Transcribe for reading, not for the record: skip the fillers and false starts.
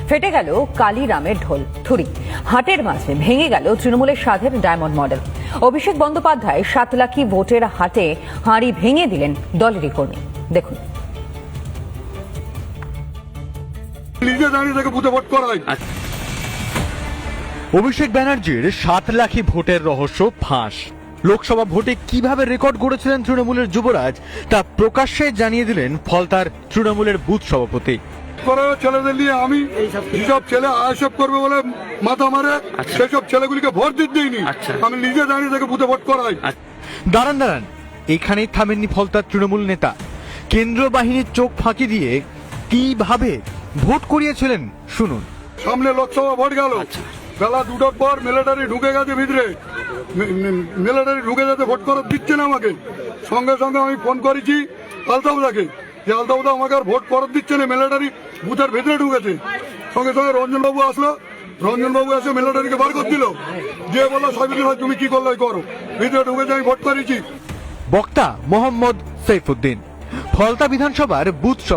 ফেটে গেল কালীরামের ঢোল থুরি, হাটের মাঝে ভেঙে গেল তৃণমূলের সাধের ডায়মন্ড মডেল। অভিষেক বন্দ্যোপাধ্যায় 7 লাখি ভোটের হাটে হাঁড়ি ভেঙে দিলেন দলেরই কর্মী। দেখুন। অভিষেক ব্যানার্জির 7 লাখি ভোটের রহস্য ফাঁস। লোকসভা ভোটে কিভাবে রেকর্ড গড়েছিলেন তৃণমূলের যুবরাজ তা প্রকাশ্যে জানিয়ে দিলেন ফলতার তৃণমূলের বুথ সভাপতি। ছেলেদের নিয়ে আমি যেসব ছেলে আয়সব করবে বলে মাথা মারে সেসব ছেলেগুলিকে ভোট দিতে দিইনি। আমি নিজে দাঁড়িয়ে থেকে বুথে ভোট করাই। দাঁড়ান, এখানেই থামেননি ফলতার তৃণমূল নেতা। কেন্দ্র বাহিনীর চোখ ফাঁকি দিয়ে কিভাবে ভোট করিয়েছিলেন শুনুন। সামনে লোকসভা ভোট গেল, বেলা 2টার পর মিলিটারি ঢুকে গেছে ভিতরে। মিলিটারি ঢুকে যাতে ভোট করার দিচ্ছে না আমাকে। সঙ্গে সঙ্গে আমি ফোন করেছি আলতাবদাকে যে আলতাবদা আমাকে আর ভোট করার দিচ্ছে না, মিলিটারি বুথের ভিতরে ঢুকেছে। সঙ্গে সঙ্গে রঞ্জনবাবু আসলো, রঞ্জনবাবু এসে মিলিটারিকে বার করে দিল, যে বললো সাইবুদ্দিন ভাই তুমি কি করলে করো, ভিতরে ঢুকেছে, আমি ভোট করেছি। বক্তা মোহাম্মদ সৈফুদ্দিন, ফলতা বিধানসভার বুথ সভাপতি।